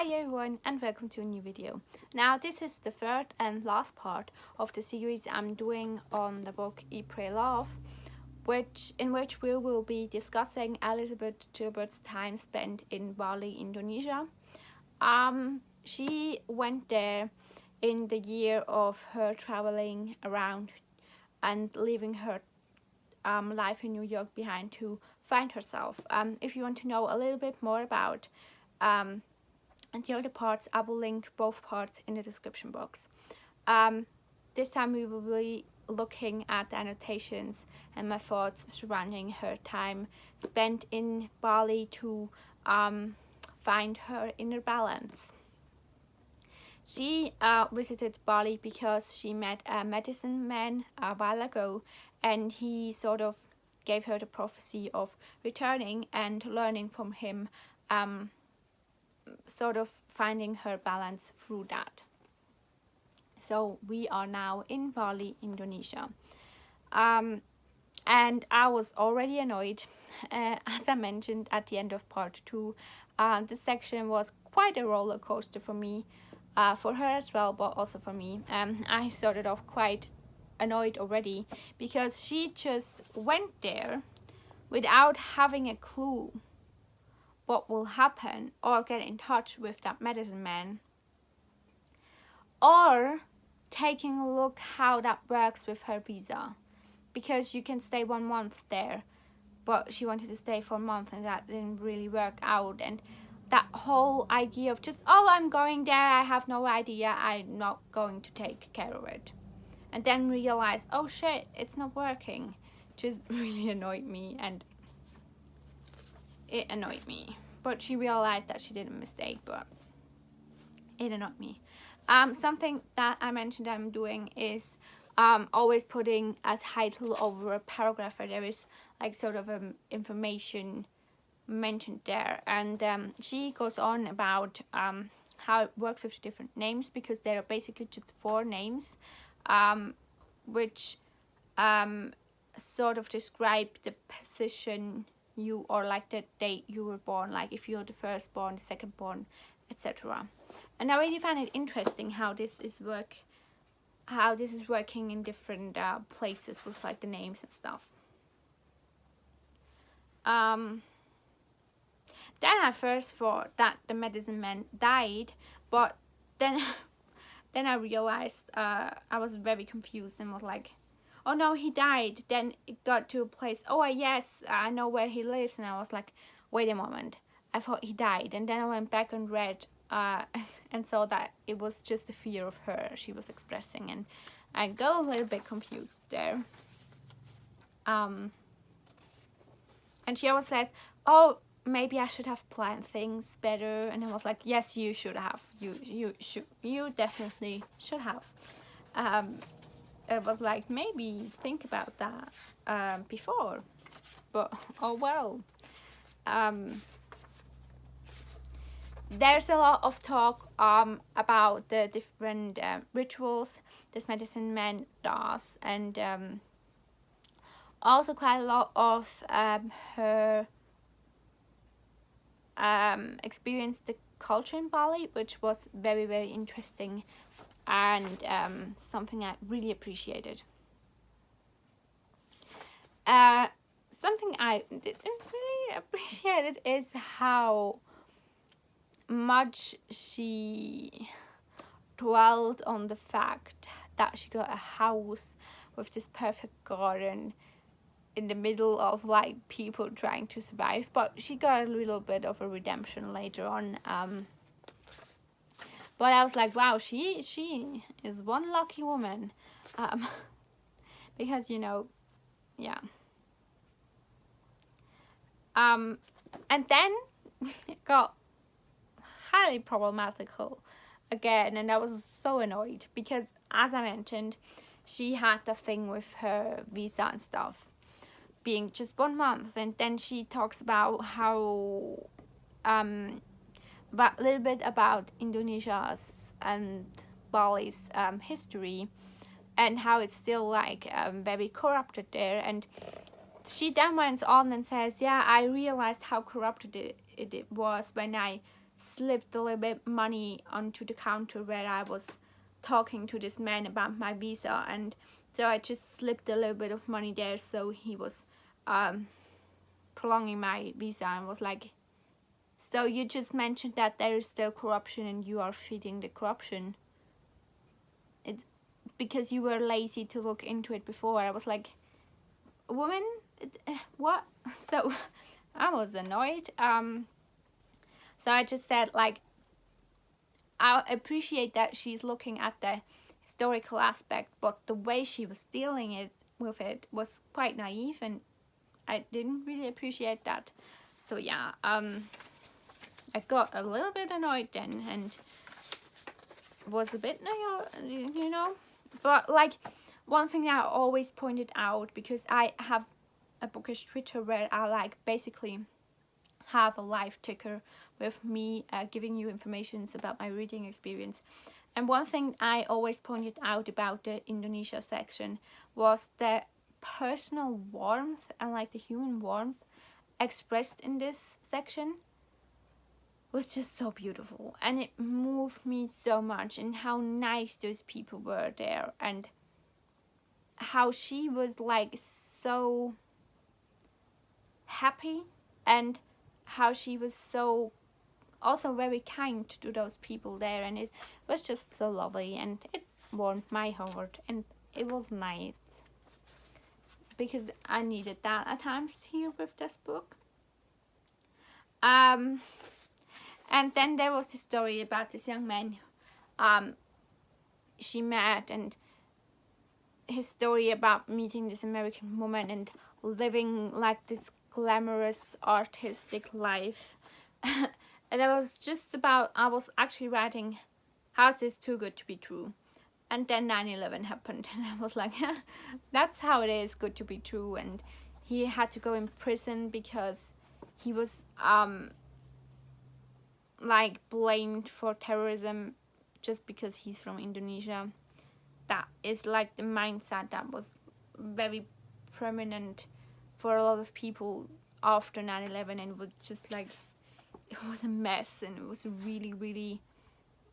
Hi everyone and welcome to a new video. Now this is the third and last part of the series I'm doing on the book Eat, Pray, Love, in which we will be discussing Elizabeth Gilbert's time spent in Bali, Indonesia. She went there in the year of her traveling around and leaving her life in New York behind to find herself. If you want to know a little bit more about and the other parts, I will link both parts in the description box. This time we will be looking at the annotations and my thoughts surrounding her time spent in Bali to find her inner balance. She visited Bali because she met a medicine man a while ago, and he sort of gave her the prophecy of returning and learning from him, sort of finding her balance through that. So we are now in Bali, Indonesia. And I was already annoyed, as I mentioned at the end of part 2. This section was quite a roller coaster for me, for her as well, but also for me. I started off quite annoyed already because she just went there without having a clue what will happen, or get in touch with that medicine man, or taking a look how that works with her visa, because you can stay 1 month there, but she wanted to stay for a month and that didn't really work out. And that whole idea of just, oh, I'm going there, I have no idea, I'm not going to take care of it, and then realize, oh shit, it's not working, just really annoyed me. And it annoyed me, but she realized that she did a mistake, but it annoyed me. Something that I mentioned I'm doing is always putting a title over a paragraph where there is like sort of information mentioned there, and she goes on about how it works with different names, because there are basically just 4 names which sort of describe the position you, or like the date you were born, like if you're the firstborn, the secondborn, etc. And I really find it interesting how this is working in different places with like the names and stuff. Then I first thought that the medicine man died, but then I realized I was very confused and was like, oh no, he died. Then it got to a place, oh yes, I know where he lives, and I was like, wait a moment, I thought he died. And then I went back and read and saw that it was just the fear of her she was expressing, and I got a little bit confused there. And she always said, oh, maybe I should have planned things better, and I was like, yes, you should have, you definitely should have. It was like, maybe think about that before, but oh well. There's a lot of talk about the different rituals this medicine man does, and also quite a lot of her experienced the culture in Bali, which was very, very interesting, and something I really appreciated. Something I didn't really appreciate is how much she dwelled on the fact that she got a house with this perfect garden in the middle of like people trying to survive, but she got a little bit of a redemption later on. But I was like, wow, she is one lucky woman, because, you know, yeah. And then it got highly problematical again, and I was so annoyed because, as I mentioned, she had the thing with her visa and stuff being just 1 month, and then she talks about how but a little bit about Indonesia's and Bali's history, and how it's still like very corrupted there. And she then went on and says, yeah, I realized how corrupted it was when I slipped a little bit money onto the counter where I was talking to this man about my visa, and so I just slipped a little bit of money there, so he was prolonging my visa and was like, so you just mentioned that there is still corruption and you are feeding the corruption. It's because you were lazy to look into it before. I was like, woman, what? So I was annoyed. So I just said, like, I appreciate that she's looking at the historical aspect, but the way she was dealing with it was quite naive, and I didn't really appreciate that. So yeah, I got a little bit annoyed then, and was a bit naive, you know. But like, one thing that I always pointed out, because I have a bookish Twitter where I like basically have a live ticker with me giving you information about my reading experience. And one thing I always pointed out about the Indonesia section was the personal warmth and like the human warmth expressed in this section was just so beautiful, and it moved me so much, and how nice those people were there, and how she was like so happy, and how she was so also very kind to those people there, and it was just so lovely, and it warmed my heart, and it was nice because I needed that at times here with this book. And then there was this story about this young man she met, and his story about meeting this American woman and living like this glamorous artistic life. And I was actually writing, how is this too good to be true? And then 9/11 happened, and I was like, that's how it is good to be true. And he had to go in prison because he was like blamed for terrorism just because he's from Indonesia. That is like the mindset that was very prominent for a lot of people after 9/11, and was just like, it was a mess, and it was really, really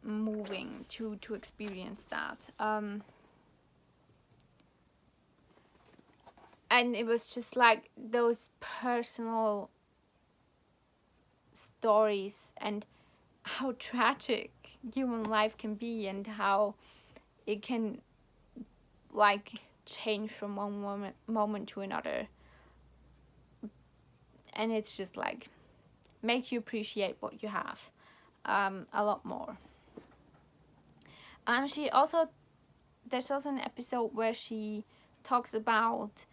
moving to experience that. And it was just like those personal stories, and how tragic human life can be, and how it can like change from one moment to another, and it's just like makes you appreciate what you have a lot more. There's also an episode where she talks about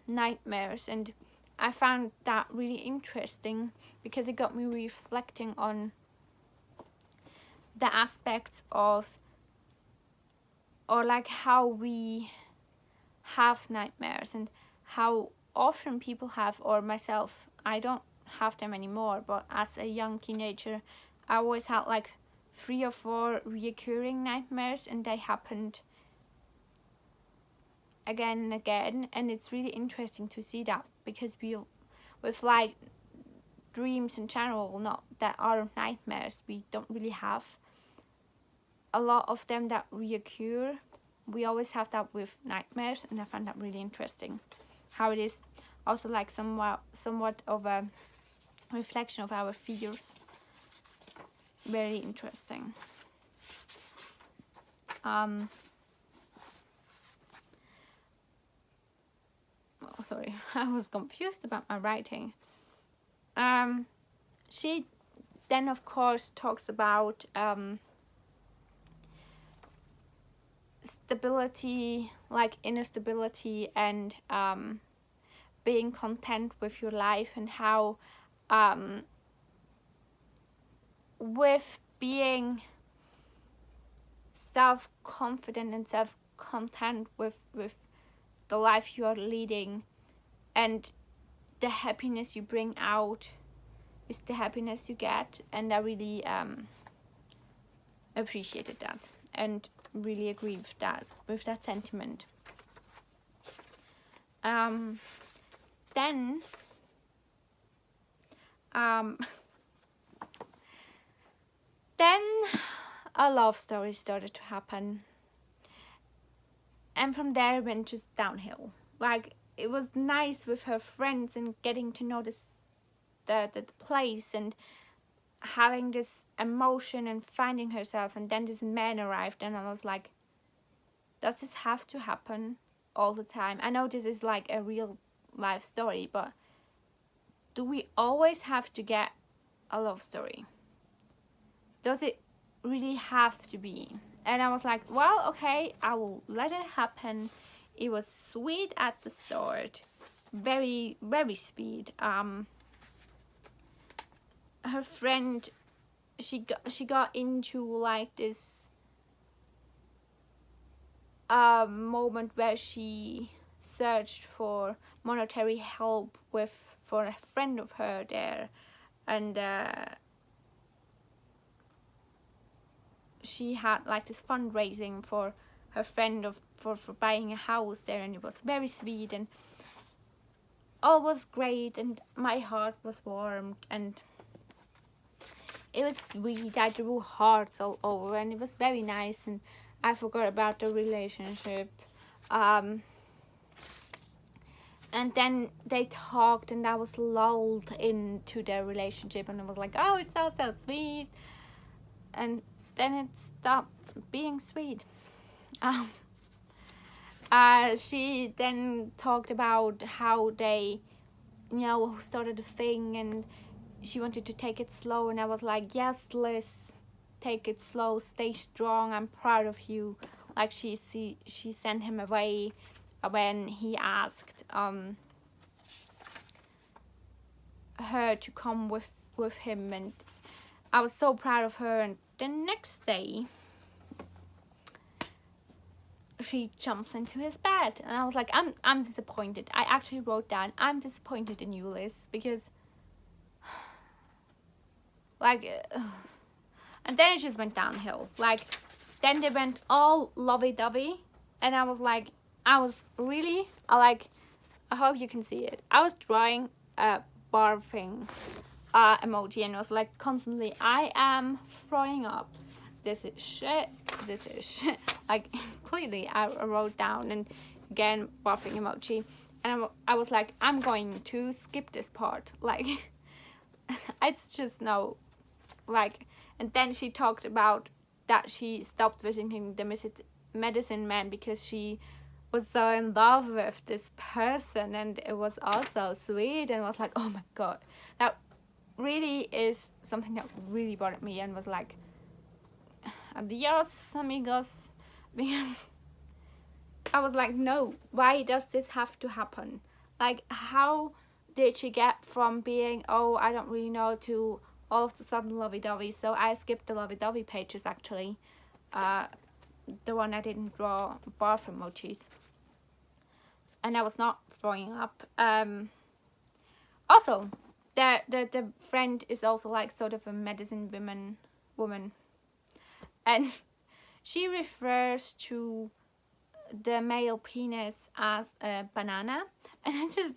nightmares, and I found that really interesting because it got me reflecting on the aspects of, or like how we have nightmares, and how often people have, or myself, I don't have them anymore, but as a young teenager I always had like 3 or 4 reoccurring nightmares, and they happened again and again. And it's really interesting to see that, because with like dreams in general, not that are nightmares, we don't really have a lot of them that reoccur. We always have that with nightmares, and I find that really interesting, how it is also like somewhat of a reflection of our fears. Very interesting. Sorry, I was confused about my writing. She then of course talks about stability, like inner stability, and being content with your life, and how with being self-confident and self-content with the life you are leading, and the happiness you bring out is the happiness you get. And I really appreciated that, and really agree with that sentiment. Then Then a love story started to happen, and from there it went just downhill. Like, it was nice with her friends and getting to know the place and having this emotion and finding herself, and then this man arrived and I was like, does this have to happen all the time? I know this is like a real life story, but do we always have to get a love story? Does it really have to be? And I was like, well, okay, I will let it happen. It was sweet at the start, very, very sweet. Her friend, she got into like this moment where she searched for monetary help for a friend of her there, and she had like this fundraising for her friend for buying a house there, and it was very sweet and all was great, and my heart was warmed and it was sweet. I drew hearts all over and it was very nice, and I forgot about the relationship. And then they talked and I was lulled into their relationship, and I was like, oh, it's all so sweet. And then it stopped being sweet. She then talked about how they, started a thing, and she wanted to take it slow, and I was like, yes, Liz, take it slow, stay strong, I'm proud of you. Like, she sent him away when he asked her to come with him, and I was so proud of her. And the next day she jumps into his bed, and I was like, I'm disappointed. I actually wrote down, I'm disappointed in you, Liz, because like and then it just went downhill. Like, then they went all lovey-dovey, and I was like, I hope you can see it. I was drawing a barfing emoji, and I was like constantly, I am throwing up. This is shit. Like, clearly I wrote down, and again, barfing emoji. And I was like, I'm going to skip this part. Like, it's just no, like. And then she talked about that she stopped visiting the medicine man because she was so in love with this person, and it was also sweet, and was like, oh my god, that really is something that really bothered me, and was like, adios amigos, because I was like, no, why does this have to happen? Like, how did she get from being, oh, I don't really know, to all of a sudden lovey-dovey? So I skipped the lovey-dovey pages, actually, the one I didn't draw barf emojis, and I was not throwing up. Also, the friend is also like sort of a medicine woman, and she refers to the male penis as a banana, and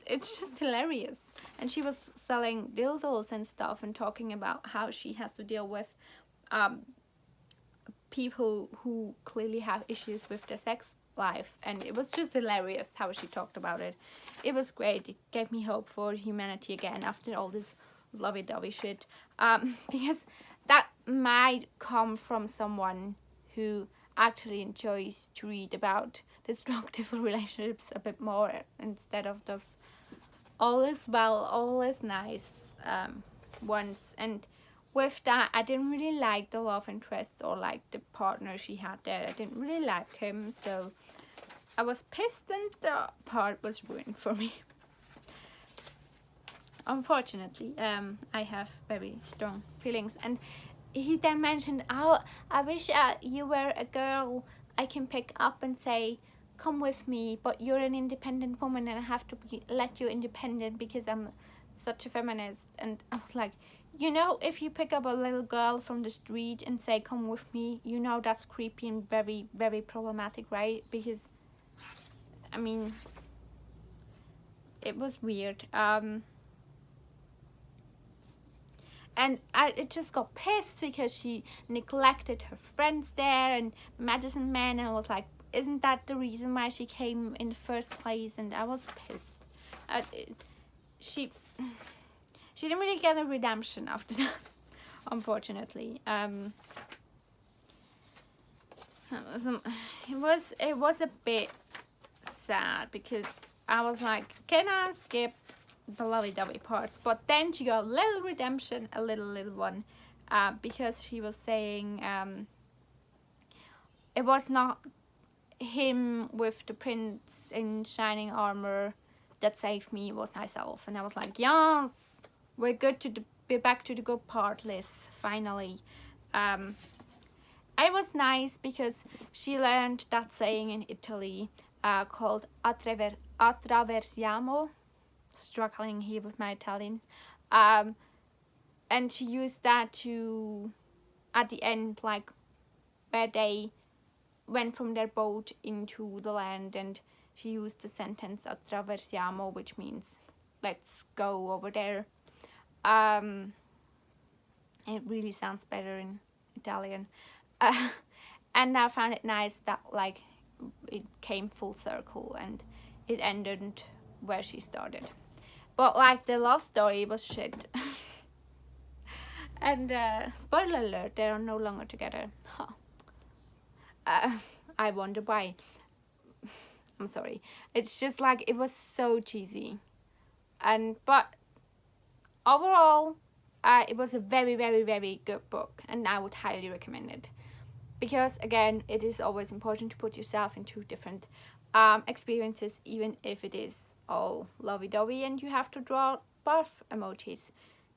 it's just hilarious. And she was selling dildos and stuff, and talking about how she has to deal with people who clearly have issues with their sex life, and it was just hilarious how she talked about it. It was great. It gave me hope for humanity again after all this lovey-dovey shit, because that might come from someone who actually enjoys to read about destructive relationships a bit more, instead of those all is well, all is nice ones. And with that, I didn't really like the love interest or like the partner she had there. I didn't really like him, so I was pissed, and the part was ruined for me. Unfortunately, I have very strong feelings. And he then mentioned, oh, I wish you were a girl I can pick up and say, come with me, but you're an independent woman and I have to let you independent because I'm such a feminist. And I was like, if you pick up a little girl from the street and say, come with me, that's creepy and very, very problematic, right? Because, I mean, it was weird. and I just got pissed because she neglected her friends there and medicine man, and I was like, isn't that the reason why she came in the first place? And I was pissed. She didn't really get a redemption after that, unfortunately. It was a bit sad because I was like, can I skip the lovey-dovey parts? But then she got a little redemption, a little one, because she was saying it was not him with the prince in shining armor that saved me, it was myself. And I was like, yes, we're good to be back to the good part, Liz, finally. It was nice because she learned that saying in Italy called attraversiamo, struggling here with my Italian, and she used that to, at the end, like where they went from their boat into the land, and she used the sentence attraversiamo, which means let's go over there. It really sounds better in Italian. And I found it nice that like it came full circle and it ended where she started. But like the love story was shit. And spoiler alert, they are no longer together. Huh. I wonder why. I'm sorry. It's just like it was so cheesy. But overall, it was a very, very, very good book, and I would highly recommend it. Because again, it is always important to put yourself into different experiences, even if it is all lovey-dovey and you have to draw barf emojis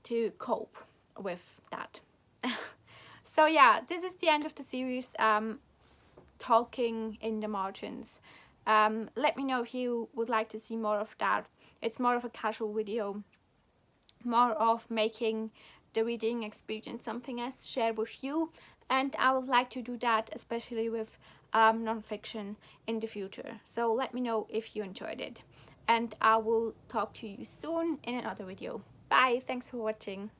to cope with that. So yeah, this is the end of the series, talking in the margins. Let me know if you would like to see more of that. It's more of a casual video, more of making the reading experience something I share with you, and I would like to do that especially with non-fiction in the future. So let me know if you enjoyed it, and I will talk to you soon in another video. Bye, thanks for watching.